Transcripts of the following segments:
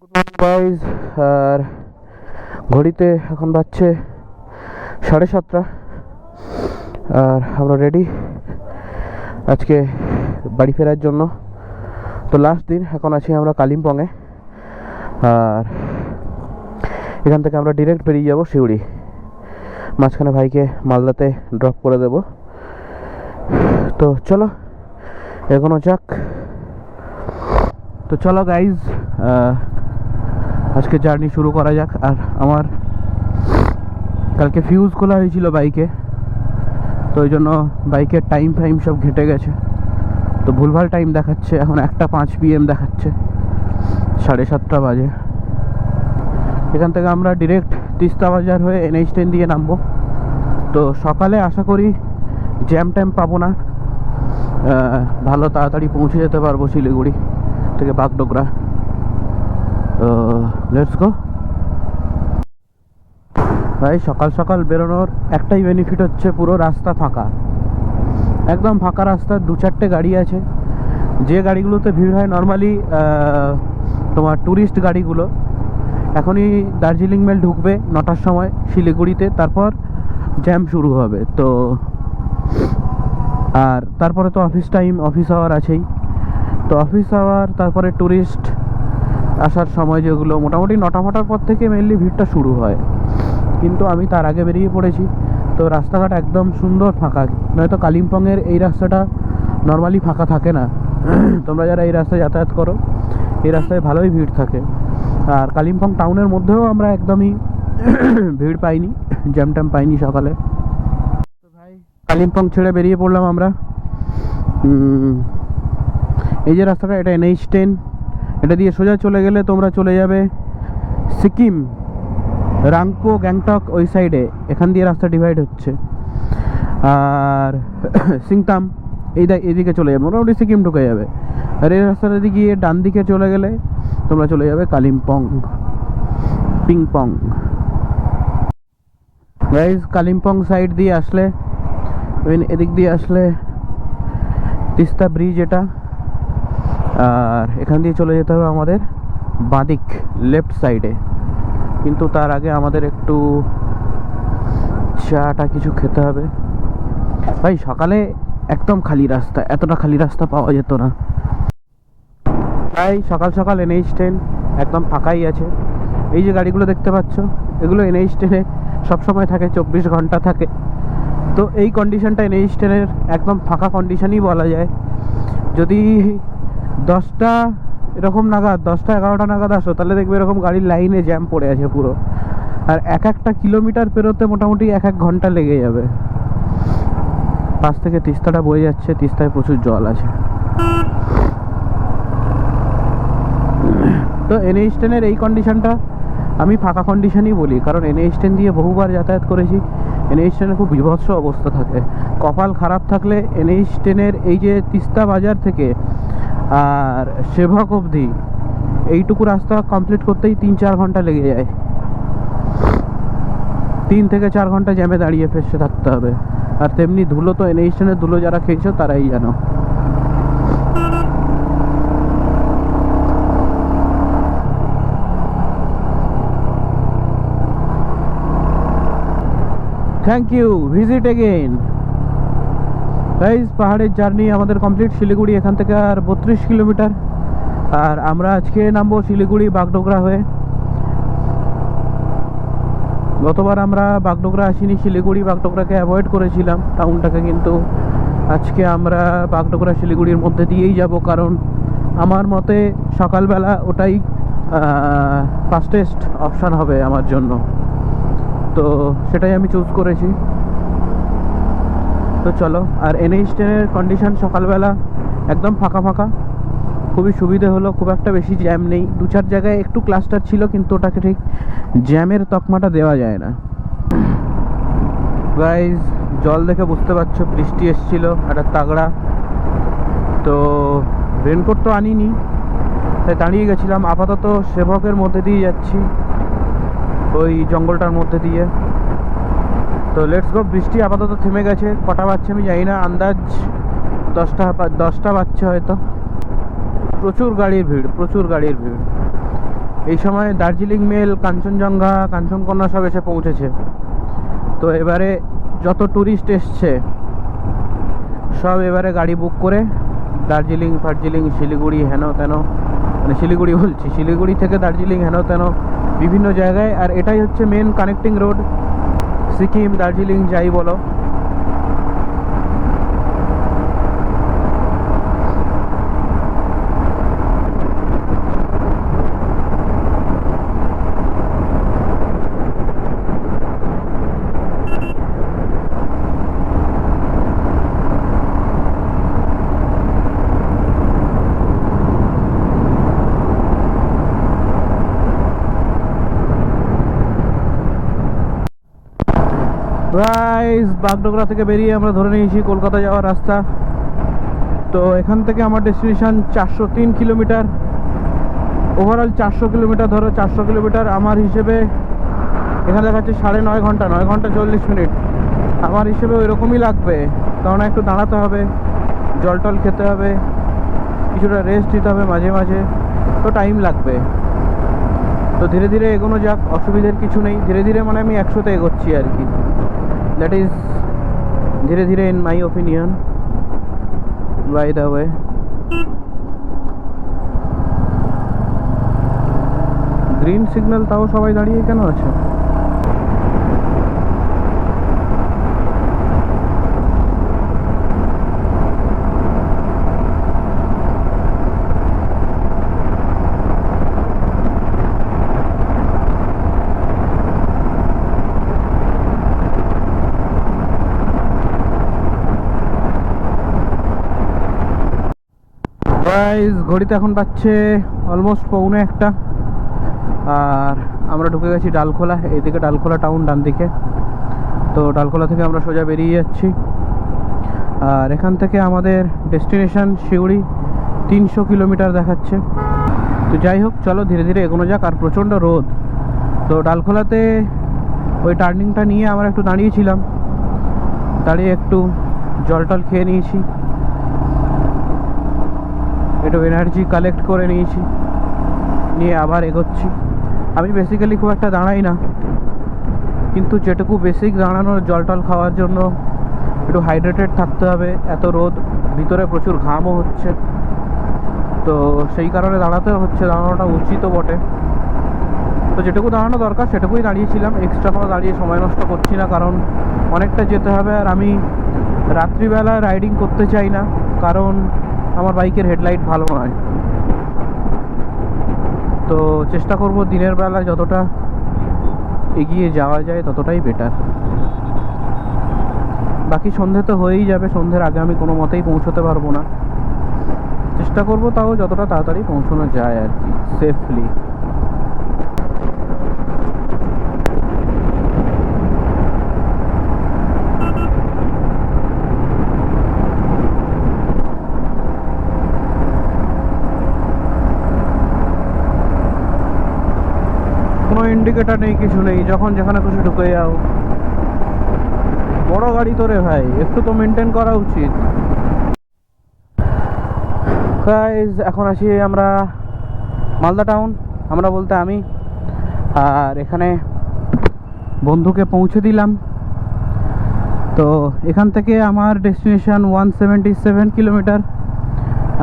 Guys, আর ঘড়িতে এখন বাজছে 7:30, আর আমরা রেডি আজকে বাড়ি ফেরার জন্য। তো লাস্ট দিন এখন আছি আমরা কালিম্পংয়ে, আর এখান থেকে আমরা ডিরেক্ট বেরিয়ে যাব সিউড়ি। মাঝখানে ভাইকে মালদাতে ড্রপ করে দেব। তো চলো এখনো যাক। তো চলো গাইজ, আজকে জার্নি শুরু করা যাক। আর আমার কালকে ফিউজ খোলা হয়েছিল বাইকে, তো ওই জন্য বাইকের টাইম সব ঘেটে গেছে। তো ভুলভাল টাইম দেখাচ্ছে, এখন 1:05 PM দেখাচ্ছে, 7:30 বাজে। এখান থেকে আমরা ডিরেক্ট তিস্তা বাজার হয়ে NH10 দিয়ে নামবো। তো সকালে আশা করি জ্যাম ট্যাম পাবো না, ভালো তাড়াতাড়ি পৌঁছে যেতে পারবো শিলিগুড়ি থেকে বাগডোগরা। লেটস গো ভাই। সকাল সকাল বেরোনোর একটাই বেনিফিট হচ্ছে, পুরো রাস্তা ফাঁকা, একদম ফাঁকা রাস্তা। 2-4টে গাড়ি আছে। যে গাড়িগুলোতে ভিড় হয় নর্মালি তোমার ট্যুরিস্ট গাড়িগুলো। এখনই দার্জিলিং মেল ঢুকবে 9টার সময় শিলিগুড়িতে, তারপর জ্যাম শুরু হবে। তো আর তারপরে তো অফিস আওয়ার আছেই। তো অফিস আওয়ার, তারপরে ট্যুরিস্ট আসার সময় যেগুলো, মোটামুটি 9টার পর থেকে মেনলি ভিড়টা শুরু হয়। কিন্তু আমি তার আগে বেরিয়ে পড়েছি। তো রাস্তাঘাট একদম সুন্দর ফাঁকা, নয়তো কালিম্পংয়ের এই রাস্তাটা নর্মালি ফাঁকা থাকে না। তোমরা যারা এই রাস্তায় যাতায়াত করো, এই রাস্তায় ভালোই ভিড় থাকে। আর কালিম্পং টাউনের মধ্যেও আমরা একদমই ভিড় পাইনি, জ্যাম ট্যাম পাইনি সকালে। তো ভাই কালিম্পং ছেড়ে বেরিয়ে পড়লাম আমরা। এই যে রাস্তাটা, এটা NH10। এটা দিয়ে সোজা চলে গেলে তোমরা চলে যাবে সিকিম, রাংপো, গ্যাংটক ওই সাইডে। এখান দিয়ে রাস্তা ডিভাইড হচ্ছে। আর সিংতাম এইদিকে চলে যাবে, মোটামুটি সিকিম ঢুকে যাবে। আর এই রাস্তাটা দিয়ে গিয়ে ডান দিকে চলে গেলে তোমরা চলে যাবে Kalimpong, Pingpong. Guys, Kalimpong side দিয়ে আসলে, এদিক দিয়ে আসলে তিস্তা ব্রিজ এটা। আর এখান দিয়ে চলে যেতে হবে আমাদের বাঁদিক, লেফট সাইডে। কিন্তু তার আগে আমাদের একটু চাটা কিছু খেতে হবে। ভাই সকালে একদম খালি রাস্তা, এতটা খালি রাস্তা পাওয়া যেত না। তাই সকাল সকাল NH10 একদম ফাঁকাই আছে। এই যে গাড়িগুলো দেখতে পাচ্ছ, এগুলো NH10-এ সবসময় থাকে, 24 ঘন্টা থাকে। তো এই কন্ডিশনটা NH10-এর একদম ফাঁকা কন্ডিশনই বলা যায়। যদি 10টা এরকম নাগাদ, 10টা-11টা নাগাদ আসো, তাহলে দেখবে এরকম গাড়ির লাইনে জ্যাম পড়ে আছে পুরো। আর একটা কিলোমিটার পেরোতে মোটামুটি 1 ঘন্টা লেগে যাবে। পাশ থেকে তিস্তাটা বয়ে যাচ্ছে, তিস্তায় প্রচুর জল আছে। তো NH10-এর এই কন্ডিশনটা আমি ফাঁকা কন্ডিশনই বলি, কারণ NH10 দিয়ে বহুবার যাতায়াত করেছি। NH10-এর খুব বিভৎস অবস্থা থাকে। কপাল খারাপ থাকলে NH10-এর এই যে তিস্তা বাজার থেকে আর সেভক অবধি এইটুকু রাস্তা কমপ্লিট করতেই 3-4 ঘন্টা লেগে যায়। 3 থেকে 4 ঘন্টা জ্যামে দাঁড়িয়ে ফেসে থাকতে হবে। আর তেমনি ধুলো, তো NH10-এর ধুলো যারা খেয়েছো তারাই জানো। Thank you, visit again. Guys, পাহাড়ের জার্নি আমাদের কমপ্লিট। শিলিগুড়ি এখান থেকে আর 32 কিলোমিটার। আর আমরা আজকে নামবো শিলিগুড়ি বাগডোগরা হয়ে। গতবার আমরা বাগডোগরা আসিনি, শিলিগুড়ি বাগডোগরাকে অ্যাভয়েড করেছিলাম টাউনটাকে। কিন্তু আজকে আমরা বাগডোগরা শিলিগুড়ির মধ্যে দিয়েই যাব, কারণ আমার মতে সকালবেলা ওটাই ফাস্টেস্ট অপশান হবে আমার জন্য। তো সেটাই আমি চুজ করেছি। তো চলো। আর NH10-এর কন্ডিশন সকালবেলা একদম ফাঁকা ফাঁকা, খুবই সুবিধে হলো। খুব একটা বেশি জ্যাম নেই। 2-4 জায়গায় একটু ক্লাস্টার ছিল, কিন্তু ওটাকে ঠিক জ্যামের তকমাটা দেওয়া যায় না। গাইজ, জল দেখে বুঝতে পারছো বৃষ্টি এসেছিল একটা তাগড়া। তো রেনকোট তো আনিনি, তাই দাঁড়িয়ে গেছিলাম। আপাতত সেবকের মধ্যে দিয়ে যাচ্ছি, ওই জঙ্গলটার মধ্যে দিয়ে। তো লেটস গো। বৃষ্টি আপাতত থেমে গেছে। কটা বাজছে আমি জানি না, আন্দাজ 10টা বাজছে হয়তো। প্রচুর গাড়ির ভিড়, প্রচুর গাড়ির ভিড়। এই সময় দার্জিলিং মেল, কাঞ্চনজঙ্ঘা, কাঞ্চনকন্যা সব এসে পৌঁছেছে। তো এবারে যত ট্যুরিস্ট এসছে সব এবারে গাড়ি বুক করে দার্জিলিং ফার্জিলিং, শিলিগুড়ি, হেন তেন, মানে শিলিগুড়ি বলছি, শিলিগুড়ি থেকে দার্জিলিং হেন তেন বিভিন্ন জায়গায়। আর এটাই হচ্ছে main connecting road, Sikkim Darjeeling যাই বলো। গাইস, বাগডোগরা থেকে বেরিয়ে আমরা ধরে নিয়েছি কলকাতা যাওয়ার রাস্তা। তো এখান থেকে আমার ডেস্টিনেশন 403 কিলোমিটার, ওভারঅল 400 কিলোমিটার। ধরো 400 কিলোমিটার আমার হিসেবে এখানে দেখাচ্ছে 9.5 ঘন্টা, 9 ঘন্টা 40 মিনিট। আমার হিসেবে ওই রকমই লাগবে, কারণ একটু দাঁড়াতে হবে, জল টল খেতে হবে, কিছুটা রেস্ট দিতে হবে মাঝে মাঝে, তো টাইম লাগবে। তো ধীরে ধীরে এগোনো যাক, অসুবিধার কিছু নেই। ধীরে ধীরে মানে আমি 100তে এগোচ্ছি আর কি, দ্যাট ইজ ধীরে ধীরে in my opinion, by the way. Green signal, তাও সবাই দাঁড়িয়ে কেন আছে? গাইস, ঘড়িতে এখন পাচ্ছে অলমোস্ট 1:45। আর আমরা ঢুকে গেছি ডালখোলা। এইদিকে ডালখোলা টাউন, ডান দিকে। তো ডালখোলা থেকে আমরা সোজা বেরিয়ে যাচ্ছি। আর এখান থেকে আমাদের ডেস্টিনেশন সিউড়ি 300 কিলোমিটার দেখাচ্ছে। তো যাই হোক, চলো ধীরে ধীরে এগোনো যাক। আর প্রচণ্ড রোদ। তো ডালখোলাতে ওই টার্নিংটা নিয়ে আমরা একটু দাঁড়িয়েছিলাম, দাঁড়িয়ে একটু জল টল খেয়ে নিয়েছি, একটু এনার্জি কালেক্ট করে নিয়েছি, নিয়ে আবার এগোচ্ছি। আমি বেসিক্যালি খুব একটা দাঁড়াই না, কিন্তু যেটুকু বেসিক দাঁড়ানোর, জল টল খাওয়ার জন্য একটু হাইড্রেটেড থাকতে হবে। এত রোদ, ভিতরে প্রচুর ঘামও হচ্ছে, তো সেই কারণে দাঁড়াতে হচ্ছে। দাঁড়ানোটা উচিতও বটে। তো যেটুকু দাঁড়ানো দরকার সেটুকুই দাঁড়িয়েছিলাম, এক্সট্রা কোনো দাঁড়িয়ে সময় নষ্ট করছি না, কারণ অনেকটা যেতে হবে। আর আমি রাত্রিবেলা রাইডিং করতে চাই না, কারণ আমার বাইকের হেডলাইট ভালো নয়। তো চেষ্টা করব দিনের বেলা যতটা এগিয়ে যাওয়া যায় ততটাই বেটার। বাকি সন্ধে তো হয়েই যাবে, সন্ধ্যের আগে আমি কোনো মতেই পৌঁছতে পারবো না। চেষ্টা করব তাও যতটা তাড়াতাড়ি পৌঁছানো যায় আর কি, সেফলি। কোনো ইন্ডিকেটার নেই, কিছু নেই, যখন যেখানে খুশি ঢুকে যাও। বড় গাড়ি তো রে ভাই, একটু তো মেনটেন করা উচিত। গাইস, এখন আছি আমরা মালদা টাউন, আমরা বলতে আমি। আর এখানে বন্ধুকে পৌঁছে দিলাম। তো এখান থেকে আমার ডেস্টিনেশন 177 কিলোমিটার।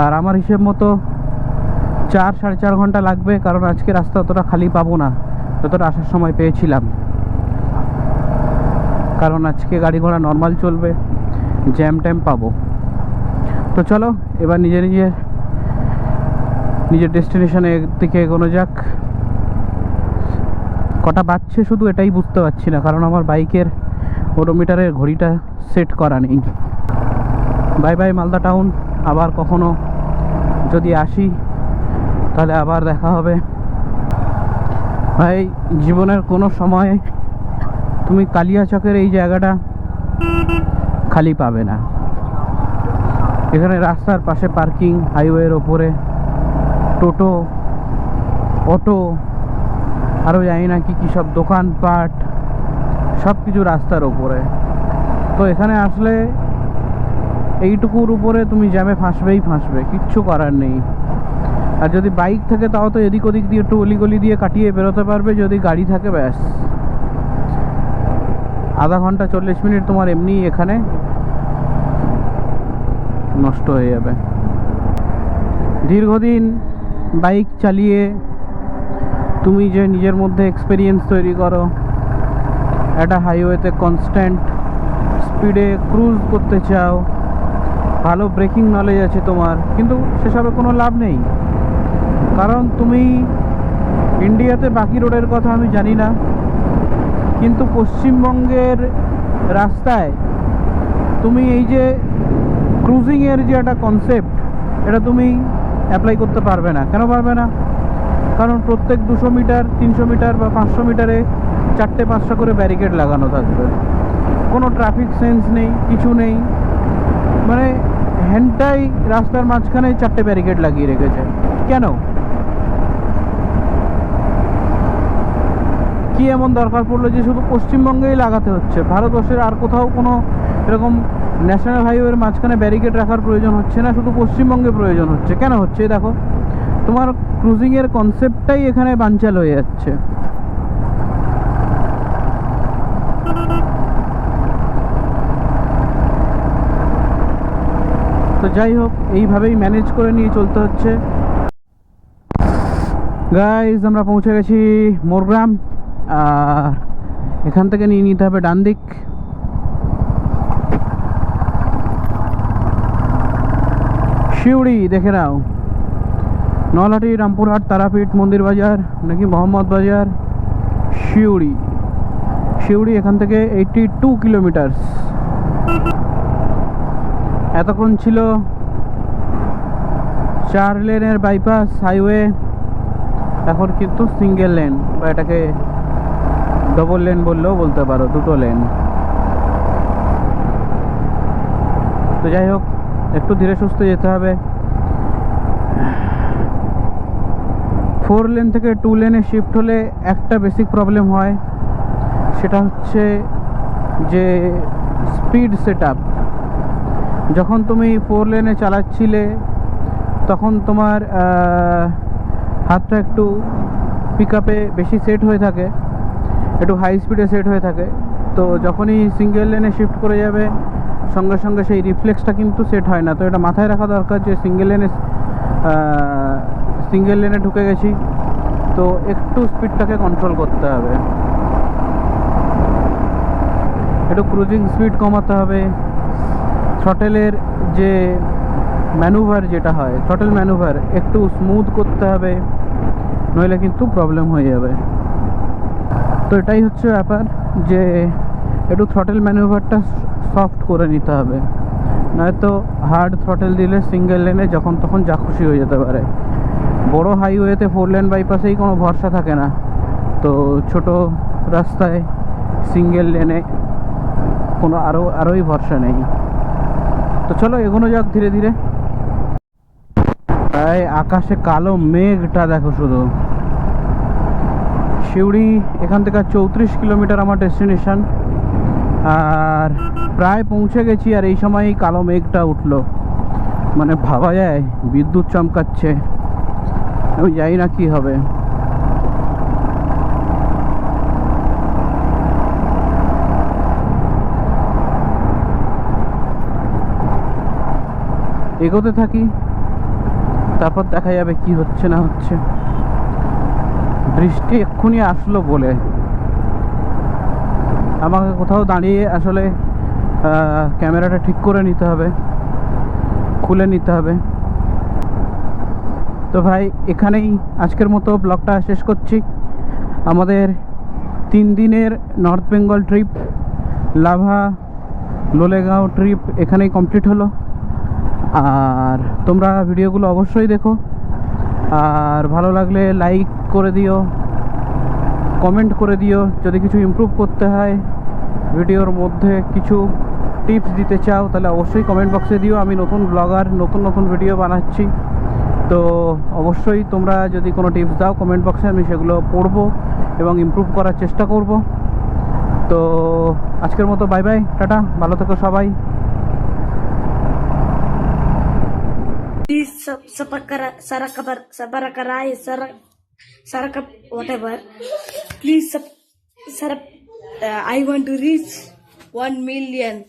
আর আমার হিসেব মতো 4-4.5 ঘন্টা লাগবে, কারণ আজকে রাস্তা অতটা খালি পাবো না যতটা আসার সময় পেয়েছিলাম। কারণ আজকে গাড়ি ঘোড়া নর্মাল চলবে, জ্যাম ট্যাম পাবো। তো চলো এবার নিজের ডেস্টিনেশনের দিকে এগোনো যাক। কটা বাজছে শুধু এটাই বুঝতে পারছি না, কারণ আমার বাইকের ওডোমিটারের ঘড়িটা সেট করা নেই। বাই বাই মালদা টাউন, আবার কখনো যদি আসি তাহলে আবার দেখা হবে। ভাই, জীবনের কোনো সময় তুমি কালিয়াচকের এই জায়গাটা খালি পাবে না। এখানে রাস্তার পাশে পার্কিং, হাইওয়ের ওপরে টোটো, অটো, আরও জানি না কি সব দোকানপাট, সব কিছু রাস্তার ওপরে। তো এখানে আসলে এইটুকুর উপরে তুমি জ্যামে ফাঁসবে, কিচ্ছু করার নেই। আর যদি বাইক থাকে তাও তো এদিক ওদিক দিয়ে একটু অলিগলি দিয়ে কাটিয়ে বেরোতে পারবে, যদি গাড়ি থাকে ব্যাস আধা ঘন্টা 40 মিনিট তোমার এমনি এখানে নষ্ট হয়ে যাবে। দীর্ঘদিন বাইক চালিয়ে তুমি যে নিজের মধ্যে এক্সপিরিয়েন্স তৈরি করো, একটা হাইওয়েতে কনস্ট্যান্ট স্পিডে ক্রুজ করতে চাও, ভালো ব্রেকিং নলেজ আছে তোমার, কিন্তু সেসবে কোনো লাভ নেই। কারণ তুমি ইন্ডিয়াতে বাকি রোডের কথা আমি জানি না, কিন্তু পশ্চিমবঙ্গের রাস্তায় তুমি এই যে ক্রুজিংয়ের যে একটা কনসেপ্ট, এটা তুমি অ্যাপ্লাই করতে পারবে না। কেন পারবে না? কারণ প্রত্যেক 200 মিটার 300 মিটার বা 500 মিটারে 4টে-5টা করে ব্যারিকেড লাগানো থাকবে, কোনো ট্রাফিক সেন্স নেই, কিছু নেই, মানে হ্যান্ডটাই রাস্তার মাঝখানে 4টে ব্যারিকেড লাগিয়ে রেখেছে। কেন? কি এমন দরকার পড়লো যে শুধু পশ্চিমবঙ্গেই লাগাতে হচ্ছে? ভারতবর্ষের আর কোথাও কোনো এরকম ন্যাশনাল হাইওয়ের মাঝখানে ব্যারিকেড রাখার প্রয়োজন হচ্ছে না, শুধু পশ্চিমবঙ্গে প্রয়োজন হচ্ছে। কেন হচ্ছে? দেখো, তোমার ক্রুজিংয়ের কনসেপ্টটাই এখানে বানচাল হয়ে যাচ্ছে। তো যাই হোক, এইভাবেই ম্যানেজ করে নিয়ে চলতে হচ্ছে। গাইজ, আমরা পৌঁছে গেছি মোরগ্রাম, আর এখান থেকে নিয়ে নিতে হবে ডান দিক। শিউড়ি দেখে নাও, নলহাটি, রামপুরহাট, তারাপীঠ, মন্দির বাজার নাকি মোহাম্মদ বাজার, শিউড়ি। শিউড়ি এখান থেকে 82 কিলোমিটার। এতক্ষণ ছিল 4 লেনের বাইপাস হাইওয়ে, এখন কিন্তু সিঙ্গেল লেন, বা এটাকে ডবল লেন বললেও বলতে পারো, 2টো লেন। তো যাই হোক, একটু ধীরে সুস্থে যেতে হবে। 4 লেন থেকে 2 লেনে শিফট হলে একটা বেসিক প্রবলেম হয়, সেটা হচ্ছে যে স্পিড সেটআপ। যখন তুমি 4 লেনে চালাচ্ছিলে তখন তোমার হাতটা একটু পিকআপে বেশি সেট হয়ে থাকে, একটু হাই স্পিডে সেট হয়ে থাকে। তো যখনই সিঙ্গেল লেনে শিফট করে যাবে, সঙ্গে সঙ্গে সেই রিফ্লেক্সটা কিন্তু সেট হয় না। তো এটা মাথায় রাখা দরকার যে সিঙ্গেল লেনে ঢুকে গেছি, তো একটু স্পিডটাকে কন্ট্রোল করতে হবে, একটু ক্রুজিং স্পিড কমাতে হবে। থ্রটেলের যে ম্যানুভার যেটা হয়, থ্রটেল ম্যানুভার একটু স্মুথ করতে হবে, নইলে কিন্তু প্রবলেম হয়ে যাবে। তো এটাই হচ্ছে ব্যাপার, যে একটু থ্রটেল ম্যানুভারটা সফট করে নিতে হবে, নয়তো হার্ড থ্রটেল দিলে সিঙ্গেল লেনে যখন তখন যা খুশি হয়ে যেতে পারে। বড় হাইওয়েতে 4 লেন বাইপাসেই কোনো ভরসা থাকে না, তো ছোট রাস্তায় সিঙ্গেল লেনে কোনো আরোই ভরসা নেই। তো চলো এগোনো যাক ধীরে ধীরে। প্রায় আকাশে কালো মেঘটা দেখো শুধু। শিউড়ি এখান থেকে 34 কিলোমিটার আমার ডেস্টিনেশন, আর প্রায় পৌঁছে গেছি, আর এই সময়ই কালো মেঘটা উঠলো। মানে ভাবা যায় বিদ্যুৎ চমকাচ্ছে, আমি জানি না কি হবে। এগোতে থাকি, তারপর দেখা যাবে কি হচ্ছে না হচ্ছে। বৃষ্টি এক্ষুনি আসলো বলে আমাকে কোথাও দাঁড়িয়ে আসলে ক্যামেরাটা ঠিক করে নিতে হবে, খুলে নিতে হবে। তো ভাই, এখানেই আজকের মতো ব্লগটা শেষ করছি। আমাদের 3 দিনের north Bengal trip, lava Lolegaon trip এখানেই কমপ্লিট হলো। আর তোমরা ভিডিওগুলো অবশ্যই দেখো, আর ভালো লাগলে লাইক করে দিও, কমেন্ট করে দিও। যদি কিছু ইমপ্রুভ করতে হয়, ভিডিওর মধ্যে কিছু টিপস দিতে চাও, তাহলে অবশ্যই কমেন্ট বক্সে দিও। আমি নতুন ব্লগার, নতুন ভিডিও বানাচ্ছি, তো অবশ্যই তোমরা যদি কোনো টিপস দাও কমেন্ট বক্সে, আমি সেগুলো পড়বো এবং ইমপ্রুভ করার চেষ্টা করব। তো আজকের মতো বাই বাই, টাটা, ভালো থেকো সবাই। Sarakap, whatever. Please, I want to reach 1 million.